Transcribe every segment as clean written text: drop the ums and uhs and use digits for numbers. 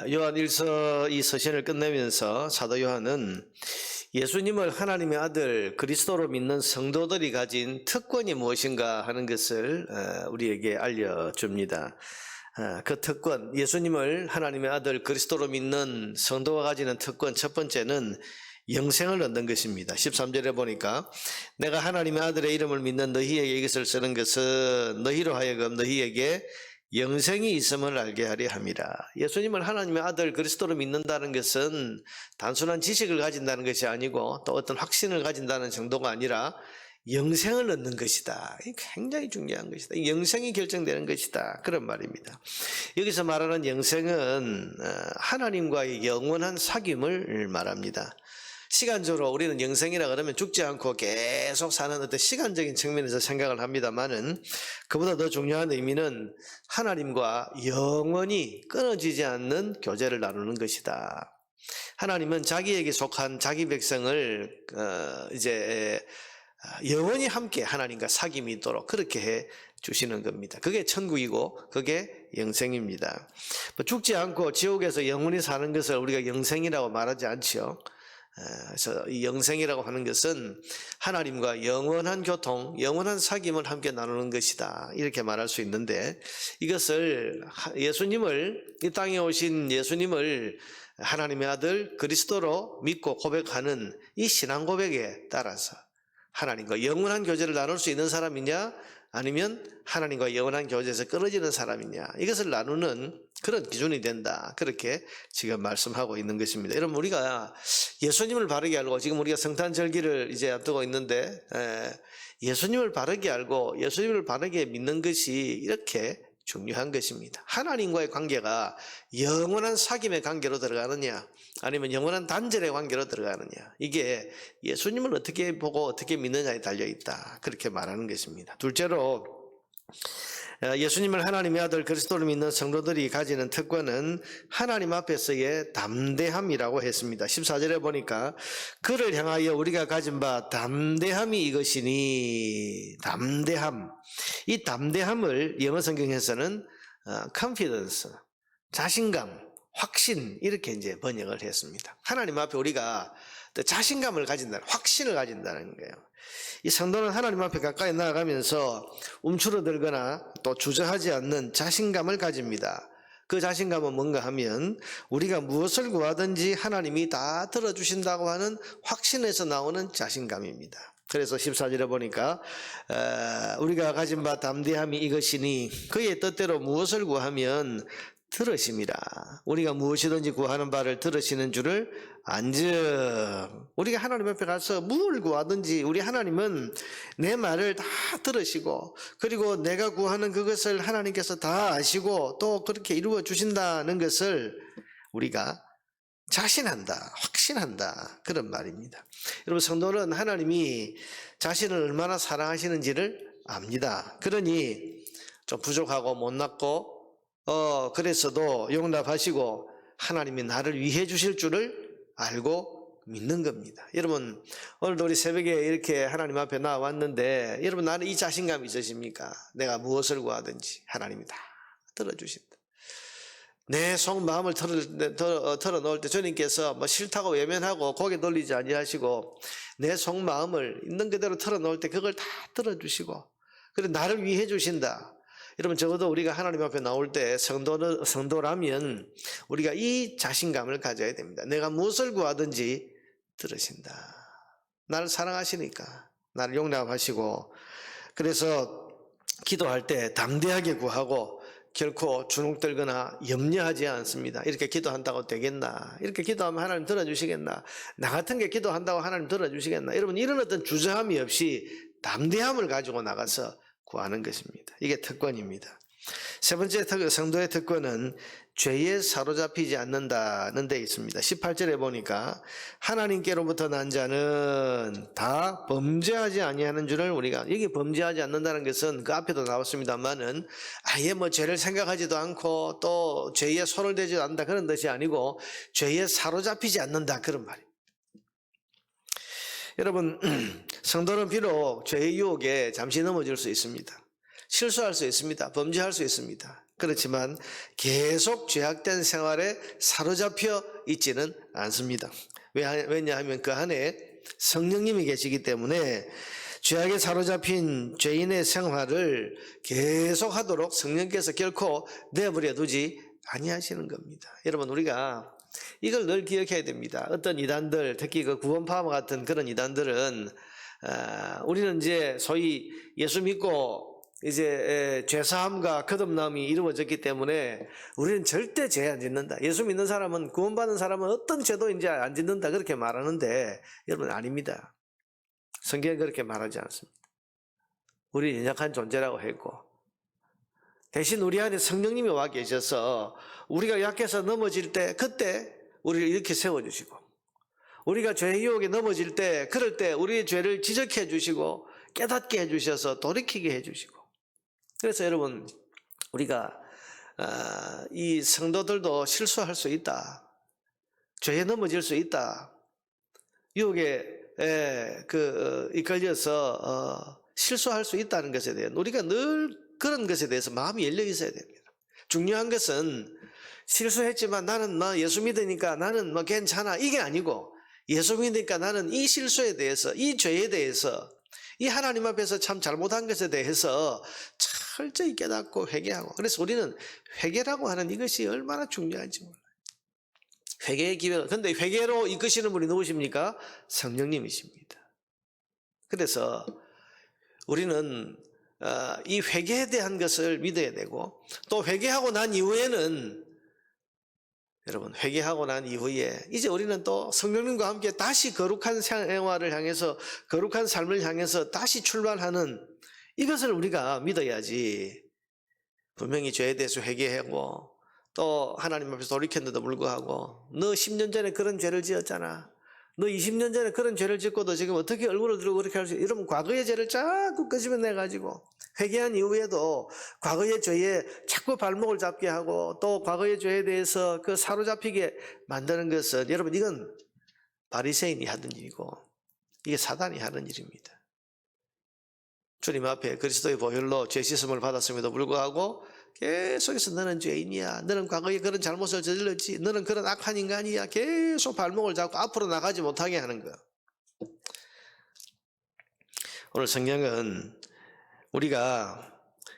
요한 1서 이 서신을 끝내면서 사도 요한은 예수님을 하나님의 아들 그리스도로 믿는 성도들이 가진 특권이 무엇인가 하는 것을 우리에게 알려줍니다. 그 특권, 예수님을 하나님의 아들 그리스도로 믿는 성도가 가지는 특권 첫 번째는 영생을 얻는 것입니다. 13절에 보니까 내가 하나님의 아들의 이름을 믿는 너희에게 이것을 쓰는 것은 너희로 하여금 너희에게 영생이 있음을 알게 하려 함이라. 예수님을 하나님의 아들 그리스도로 믿는다는 것은 단순한 지식을 가진다는 것이 아니고 또 어떤 확신을 가진다는 정도가 아니라 영생을 얻는 것이다. 이게 굉장히 중요한 것이다. 영생이 결정되는 것이다. 그런 말입니다. 여기서 말하는 영생은 하나님과의 영원한 사귐을 말합니다. 시간적으로 우리는 영생이라 그러면 죽지 않고 계속 사는 어떤 시간적인 측면에서 생각을 합니다만은 그보다 더 중요한 의미는 하나님과 영원히 끊어지지 않는 교제를 나누는 것이다. 하나님은 자기에게 속한 자기 백성을 영원히 함께 하나님과 사귐이 있도록 그렇게 해 주시는 겁니다. 그게 천국이고 그게 영생입니다. 죽지 않고 지옥에서 영원히 사는 것을 우리가 영생이라고 말하지 않지요. 그래서 이 영생이라고 하는 것은 하나님과 영원한 교통, 영원한 사귐을 함께 나누는 것이다. 이렇게 말할 수 있는데 이것을 예수님을 이 땅에 오신 예수님을 하나님의 아들 그리스도로 믿고 고백하는 이 신앙 고백에 따라서 하나님과 영원한 교제를 나눌 수 있는 사람이냐 아니면 하나님과 영원한 교제에서 끊어지는 사람이냐 이것을 나누는 그런 기준이 된다. 그렇게 지금 말씀하고 있는 것입니다. 여러분 우리가 예수님을 바르게 알고 지금 우리가 성탄절기를 이제 앞두고 있는데 예수님을 바르게 알고 예수님을 바르게 믿는 것이 이렇게 중요한 것입니다. 하나님과의 관계가 영원한 사귐의 관계로 들어가느냐 아니면 영원한 단절의 관계로 들어가느냐 이게 예수님을 어떻게 보고 어떻게 믿느냐에 달려있다. 그렇게 말하는 것입니다. 둘째로 예수님을 하나님의 아들 그리스도를 믿는 성도들이 가지는 특권은 하나님 앞에서의 담대함이라고 했습니다. 14절에 보니까 그를 향하여 우리가 가진 바 담대함이 이것이니 담대함. 이 담대함을 영어 성경에서는 confidence, 자신감, 확신 이렇게 이제 번역을 했습니다. 하나님 앞에 우리가 자신감을 가진다는 확신을 가진다는 거예요. 이 성도는 하나님 앞에 가까이 나아가면서 움츠러들거나 또 주저하지 않는 자신감을 가집니다. 그 자신감은 뭔가 하면 우리가 무엇을 구하든지 하나님이 다 들어주신다고 하는 확신에서 나오는 자신감입니다. 그래서 14절에 보니까 우리가 가진 바 담대함이 이것이니 그의 뜻대로 무엇을 구하면 들으심이라. 우리가 무엇이든지 구하는 바를 들으시는 줄을 안즉 우리가 하나님 앞에 가서 무엇을 구하든지 우리 하나님은 내 말을 다 들으시고 그리고 내가 구하는 그것을 하나님께서 다 아시고 또 그렇게 이루어 주신다는 것을 우리가 자신한다, 확신한다 그런 말입니다. 여러분 성도는 하나님이 자신을 얼마나 사랑하시는지를 압니다. 그러니 좀 부족하고 못났고 그래서도 용납하시고 하나님이 나를 위해 주실 줄을 알고 믿는 겁니다. 여러분 오늘도 우리 새벽에 이렇게 하나님 앞에 나왔는데 여러분 나는 이 자신감이 있으십니까? 내가 무엇을 구하든지 하나님이 다 들어주신다. 내 속마음을 털어놓을 때 주님께서 뭐 싫다고 외면하고 고개 돌리지 아니하시고 내 속마음을 있는 그대로 털어놓을 때 그걸 다 들어주시고 그리고 나를 위해 주신다. 여러분 적어도 우리가 하나님 앞에 나올 때 성도라면 우리가 이 자신감을 가져야 됩니다. 내가 무엇을 구하든지 들으신다. 나를 사랑하시니까 나를 용납하시고 그래서 기도할 때 담대하게 구하고 결코 주눅들거나 염려하지 않습니다. 이렇게 기도한다고 되겠나? 이렇게 기도하면 하나님 들어주시겠나? 나 같은 게 기도한다고 하나님 들어주시겠나? 여러분 이런 어떤 주저함이 없이 담대함을 가지고 나가서 구하는 것입니다. 이게 특권입니다. 세 번째 성도의 특권은 죄에 사로잡히지 않는다는 데 있습니다. 18절에 보니까 하나님께로부터 난 자는 다 범죄하지 아니하는 줄을 우리가 여기 범죄하지 않는다는 것은 그 앞에도 나왔습니다만은 아예 뭐 죄를 생각하지도 않고 또 죄에 손을 대지도 않는다 그런 뜻이 아니고 죄에 사로잡히지 않는다 그런 말입니다. 여러분 성도는 비록 죄의 유혹에 잠시 넘어질 수 있습니다. 실수할 수 있습니다. 범죄할 수 있습니다. 그렇지만 계속 죄악된 생활에 사로잡혀 있지는 않습니다. 왜냐하면 그 안에 성령님이 계시기 때문에 죄악에 사로잡힌 죄인의 생활을 계속하도록 성령께서 결코 내버려 두지 아니하시는 겁니다. 여러분, 우리가 이걸 늘 기억해야 됩니다. 어떤 이단들, 특히 그 구원파와 같은 그런 이단들은 우리는 이제 소위 예수 믿고 이제 죄사함과 거듭남이 이루어졌기 때문에 우리는 절대 죄 안 짓는다. 예수 믿는 사람은, 구원받은 사람은 어떤 죄도 이제 안 짓는다, 그렇게 말하는데 여러분, 아닙니다. 성경은 그렇게 말하지 않습니다. 우리 연약한 존재라고 했고, 대신 우리 안에 성령님이 와 계셔서 우리가 약해서 넘어질 때 그때 우리를 이렇게 세워주시고, 우리가 죄의 유혹에 넘어질 때 그럴 때 우리의 죄를 지적해 주시고 깨닫게 해주셔서 돌이키게 해주시고. 그래서 여러분, 우리가 이 성도들도 실수할 수 있다, 죄에 넘어질 수 있다, 유혹에 이끌려서 실수할 수 있다는 것에 대한, 우리가 늘 그런 것에 대해서 마음이 열려 있어야 됩니다. 중요한 것은 실수했지만 나는 예수 믿으니까 나는 괜찮아, 이게 아니고, 예수 믿으니까 나는 이 실수에 대해서, 이 죄에 대해서, 이 하나님 앞에서 참 잘못한 것에 대해서 철저히 깨닫고 회개하고. 그래서 우리는 회개라고 하는 이것이 얼마나 중요한지 몰라요. 회개의 기회가. 근데 회개로 이끄시는 분이 누구십니까? 성령님이십니다. 그래서 우리는 이 회개에 대한 것을 믿어야 되고, 또 회개하고 난 이후에는, 여러분, 회개하고 난 이후에 이제 우리는 또 성령님과 함께 다시 거룩한 생활을 향해서, 거룩한 삶을 향해서 다시 출발하는 이것을 우리가 믿어야지. 분명히 죄에 대해서 회개하고 또 하나님 앞에서 돌이켰는데도 불구하고, 너 10년 전에 그런 죄를 지었잖아, 너 20년 전에 그런 죄를 짓고도 지금 어떻게 얼굴을 들고 그렇게 할 수 있어? 이러면 과거의 죄를 자꾸 끄집어내가지고 회개한 이후에도 과거의 죄에 자꾸 발목을 잡게 하고, 또 과거의 죄에 대해서 그 사로잡히게 만드는 것은, 여러분, 이건 바리새인이 하던 일이고 이게 사단이 하는 일입니다. 주님 앞에 그리스도의 보혈로 죄 씻음을 받았음에도 불구하고 계속해서 너는 죄인이야, 너는 과거에 그런 잘못을 저질렀지, 너는 그런 악한 인간이야, 계속 발목을 잡고 앞으로 나가지 못하게 하는 거. 오늘 성경은 우리가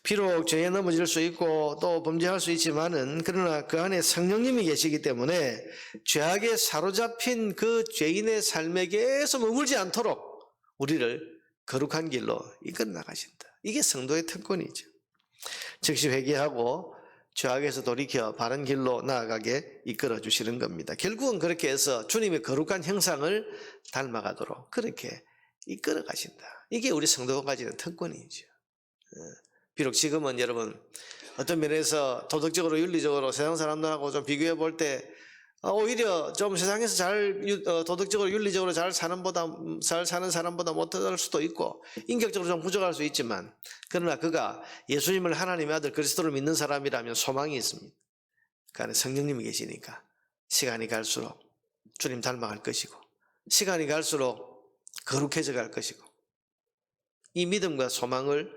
비록 죄에 넘어질 수 있고 또 범죄할 수 있지만은, 그러나 그 안에 성령님이 계시기 때문에 죄악에 사로잡힌 그 죄인의 삶에 계속 머물지 않도록 우리를 거룩한 길로 이끌어 나가신다. 이게 성도의 특권이죠. 즉시 회개하고 죄악에서 돌이켜 바른 길로 나아가게 이끌어 주시는 겁니다. 결국은 그렇게 해서 주님의 거룩한 형상을 닮아가도록 그렇게 이끌어 가신다. 이게 우리 성도가 가지는 특권이죠. 비록 지금은 여러분, 어떤 면에서 도덕적으로 윤리적으로 세상 사람들하고 좀 비교해 볼 때 오히려 좀 세상에서 도덕적으로 윤리적으로 잘 사는 사람보다 못할 수도 있고, 인격적으로 좀 부족할 수 있지만, 그러나 그가 예수님을 하나님의 아들 그리스도를 믿는 사람이라면 소망이 있습니다. 그 안에 성령님이 계시니까 시간이 갈수록 주님 닮아갈 것이고, 시간이 갈수록 거룩해져 갈 것이고, 이 믿음과 소망을,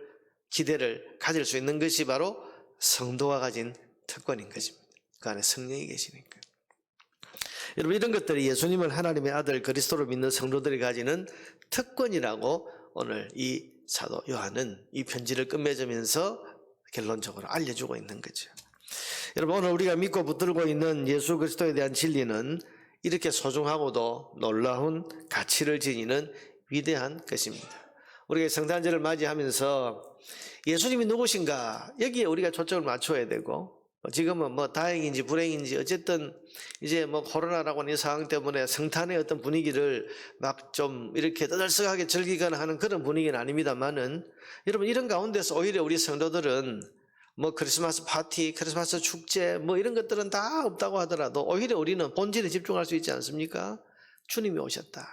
기대를 가질 수 있는 것이 바로 성도가 가진 특권인 것입니다. 그 안에 성령이 계시니까. 여러분, 이런 것들이 예수님을 하나님의 아들 그리스도를 믿는 성도들이 가지는 특권이라고 오늘 이 사도 요한은 이 편지를 끝맺으면서 결론적으로 알려주고 있는 거죠. 여러분, 오늘 우리가 믿고 붙들고 있는 예수 그리스도에 대한 진리는 이렇게 소중하고도 놀라운 가치를 지니는 위대한 것입니다. 우리가 성탄절을 맞이하면서 예수님이 누구신가, 여기에 우리가 초점을 맞춰야 되고, 지금은 다행인지 불행인지 어쨌든 이제 코로나라고 하는 이 상황 때문에 성탄의 어떤 분위기를 막 좀 이렇게 떠들썩하게 즐기거나 하는 그런 분위기는 아닙니다만은, 여러분, 이런 가운데서 오히려 우리 성도들은 크리스마스 파티, 크리스마스 축제 이런 것들은 다 없다고 하더라도 오히려 우리는 본질에 집중할 수 있지 않습니까? 주님이 오셨다,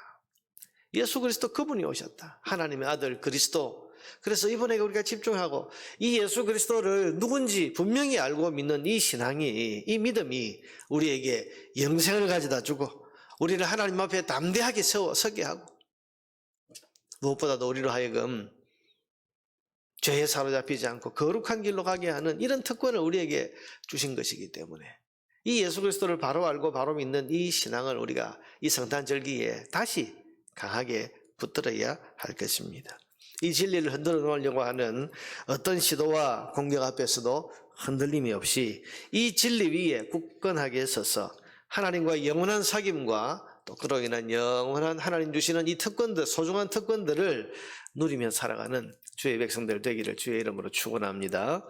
예수 그리스도 그분이 오셨다, 하나님의 아들 그리스도. 그래서 이번에 우리가 집중하고 이 예수 그리스도를 누군지 분명히 알고 믿는 이 신앙이, 이 믿음이 우리에게 영생을 가져다 주고 우리를 하나님 앞에 담대하게 서게 하고, 무엇보다도 우리로 하여금 죄에 사로잡히지 않고 거룩한 길로 가게 하는 이런 특권을 우리에게 주신 것이기 때문에 이 예수 그리스도를 바로 알고 바로 믿는 이 신앙을 우리가 이 성탄절기에 다시 강하게 붙들어야 할 것입니다. 이 진리를 흔들어 놓으려고 하는 어떤 시도와 공격 앞에서도 흔들림이 없이 이 진리 위에 굳건하게 서서 하나님과 영원한 사귐과 또 그로 인한 영원한 하나님 주시는 이 특권들, 소중한 특권들을 누리며 살아가는 주의 백성들 되기를 주의 이름으로 축원합니다.